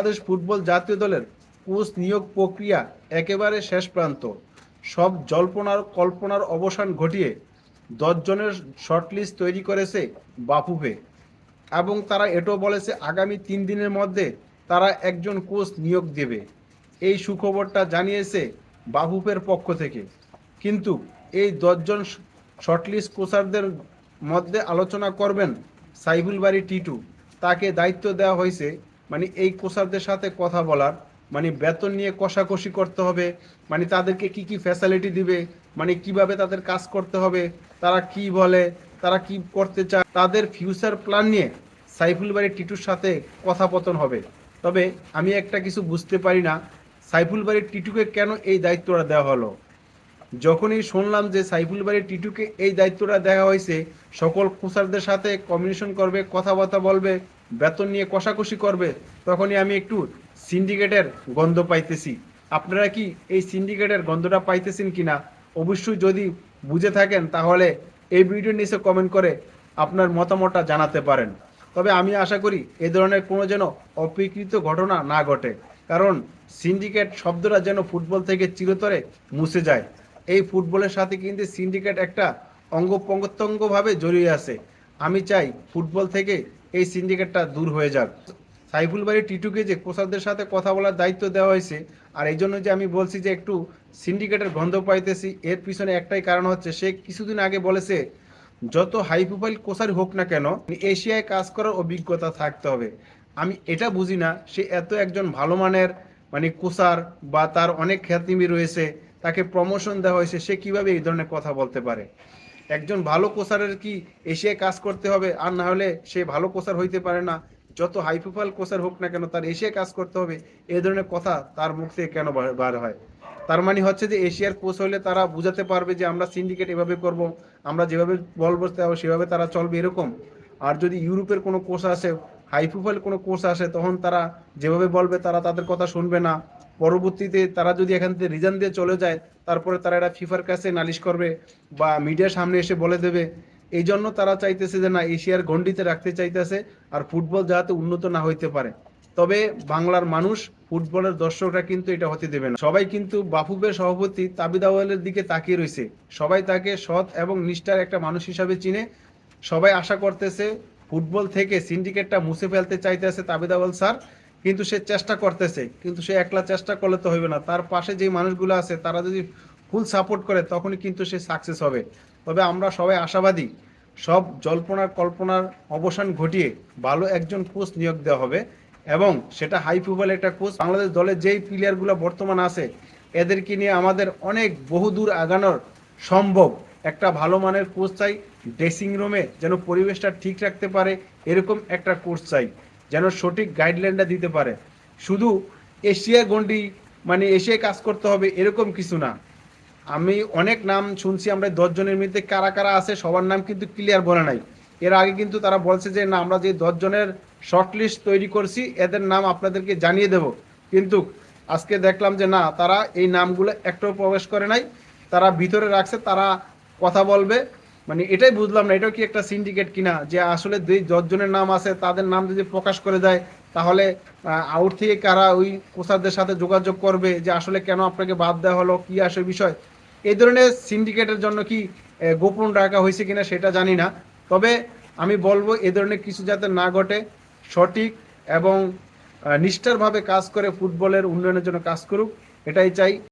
Bangladesh football জাতীয় দলের coach নিয়োগ প্রক্রিয়া একেবারে শেষ প্রান্ত। সব জল্পনার কল্পনার অবসান ঘটিয়ে 10 জনের শর্টলিস্ট তৈরি করেছে বাফুফে এবং তারা এটাও বলেছে আগামী 3 দিনের মধ্যে তারা একজন কোচ নিয়োগ দেবে। এই সুখবরটা জানিয়েছে বাফুফের পক্ষ থেকে। কিন্তু এই 10 জন শর্টলিস্ট কোচারদের মধ্যে আলোচনা করবেন সাইফুল বারী টিটু। তাকে দায়িত্ব দেওয়া হয়েছে মানে এই কোচারদের সাথে কথা বলার, মানে বেতন নিয়ে কষাকষি করতে হবে, মানে তাদেরকে কি কি ফ্যাসিলিটি দিবে, মানে কিভাবে তাদের কাজ করতে হবে, তারা কি বলে, তারা কি করতে চায়, তাদের ফিউচার প্ল্যান নিয়ে সাইফুল বারী টিটুর সাথে কথাপতন হবে। তবে আমি একটা কিছু বুঝতে পারি না, সাইফুল বারী টিটুকে কেন এই দায়িত্বটা দেওয়া হলো। যখনই শুনলাম যে সাইফুল বারী টিটুকে এই দায়িত্বটা দেওয়া হয়েছে, সকল কোচারদের সাথে কমিউনিকেশন করবে, কথাবার্তা বলবে, বেতন নিয়ে কষাকষি করবে, তখনই আমি একটু সিন্ডিকেটের গন্ধ পাইতেছি। আপনারা কি এই সিন্ডিকেটের গন্ধটা পাইতেছেন কিনা অবশ্যই যদি বুঝে থাকেন তাহলে এই ভিডিওর নিচে কমেন্ট করে আপনার মতামতটা জানাতে পারেন। তবে আমি আশা করি এ ধরনের কোনো যেন অপ্রীকৃত ঘটনা না ঘটে, কারণ সিন্ডিকেট শব্দটা যেন ফুটবল থেকে চিরতরে মুছে যায়। এই ফুটবলের সাথে কিন্তু সিন্ডিকেট একটা অঙ্গ প্রত্যঙ্গভাবে জড়িয়ে আছে। আমি চাই ফুটবল থেকে এই সিন্ডিকেটটা দূর হয়ে যাক। সাইফুল বারী টিটুকে যে কোচারদের সাথে কথা বলার দায়িত্ব দেওয়া হয়েছে, আর এই জন্য যে আমি বলছি যে একটু সিন্ডিকেটের গন্ধ পাইতেছি, এর পিছনে একটাই কারণ হচ্ছে সে কিছুদিন আগে বলেছে যত হাই প্রোফাইল কোচারই হোক না কেন এশিয়ায় কাজ করার অভিজ্ঞতা থাকতে হবে। আমি এটা বুঝি না সে এত একজন ভালো মানের মানে কোচার বা তার অনেক খ্যাতিমি রয়েছে, তাকে প্রমোশন দেওয়া হয়েছে, সে কিভাবে এই ধরনের কথা বলতে পারে। একজন ভালো কোচারের কি এশিয়ায় কাজ করতে হবে, আর না হলে সে ভালো কোচার হইতে পারে না। যত হাই প্রোফাইল কোচার হোক না কেন তার এশিয়ায় কাজ করতে হবে, এই ধরনের কথা তার মুখ থেকে কেন বার হয়। তার মানে হচ্ছে যে এশিয়ার কোচ হলে তারা বুঝাতে পারবে যে আমরা সিন্ডিকেট এভাবে করব, আমরা যেভাবে বলবো সেভাবে তারা চলবে, এরকম। আর যদি ইউরোপের কোনো কোচ আসে, হাই প্রোফাইল কোনো কোচ আসে, তখন তারা যেভাবে বলবে তারা তাদের কথা শুনবে না। পরবর্তীতে তারা যদি এখান থেকে রিজাইন দিয়ে চলে যায়, তারপরে তারা এটা ফিফার কাছে নালিশ করবে বা মিডিয়ার সামনে এসে বলে দেবে। এই জন্য তারা চাইতেছে যে না, এশিয়ার গণ্ডিতে রাখতে চাইতেছে, আর ফুটবল যাতে উন্নত না হইতে পারে। তবে বাংলার মানুষ, ফুটবলের দর্শকরা কিন্তু এটা হতে দেবে না। সবাই কিন্তু বাফুফের সভাপতি তাবিদ আউয়ালের দিকে তাকিয়ে রয়েছে, সবাই তাকে সৎ এবং নিষ্ঠার একটা মানুষ হিসাবে চিনে। সবাই আশা করতেছে ফুটবল থেকে সিন্ডিকেটটা মুছে ফেলতে চাইতেছে তাবিদ আউয়াল স্যার, কিন্তু সে চেষ্টা করতেছে, কিন্তু সে একলা চেষ্টা করলে তো হইবে না, তার পাশে যে মানুষগুলো আছে তারা যদি ফুল সাপোর্ট করে তখনই কিন্তু সে সাকসেস হবে। তবে আমরা সবাই আশাবাদী সব জল্পনার কল্পনার অবসান ঘটিয়ে ভালো একজন কোচ নিয়োগ দেওয়া হবে, এবং সেটা হাই প্রোফাইল একটা কোচ। বাংলাদেশ দলের যেই প্লেয়ারগুলো বর্তমান আছে এদেরকে নিয়ে আমাদের অনেক বহুদূর আগানোর সম্ভব। একটা ভালো মানের কোচ চাই, ড্রেসিং রুমে যেন পরিবেশটা ঠিক রাখতে পারে এরকম একটা কোচ চাই, যেন সঠিক গাইডলাইনটা দিতে পারে। শুধু এশিয়া গন্ডি মানে এশিয়ায় কাজ করতে হবে এরকম কিছু না। আমি অনেক নাম শুনছি, আমরা 10 জনের মধ্যে কারা কারা আছে সবার নাম কিন্তু ক্লিয়ার বলে নাই। এর আগে কিন্তু তারা বলছে যে না, আমরা যে 10 জনের শর্টলিস্ট তৈরি করছি এদের নাম আপনাদেরকে জানিয়ে দেব, কিন্তু আজকে দেখলাম যে না, তারা এই নামগুলো একটাও প্রবেশ করে নাই, তারা ভিতরে রাখছে, তারা কথা বলবে। মানে এটাই বুঝলাম না, এটাও কি একটা সিন্ডিকেট কিনা, যে আসলে 10 জনের নাম আছে তাদের নাম যদি প্রকাশ করে দেয় তাহলে আউট থেকে কারা ওই কোচারদের সাথে যোগাযোগ করবে যে আসলে কেন আপনাকে বাদ দেওয়া হলো, কি আসে বিষয়। এই ধরনের সিন্ডিকেটের জন্য কি গোপন রাখা হয়েছে কিনা সেটা জানি না। তবে আমি বলবো এ ধরনের কিছু যাতে না ঘটে, সঠিক এবং নিষ্ঠারভাবে কাজ করে ফুটবলের উন্নয়নের জন্য কাজ করুক, এটাই চাই।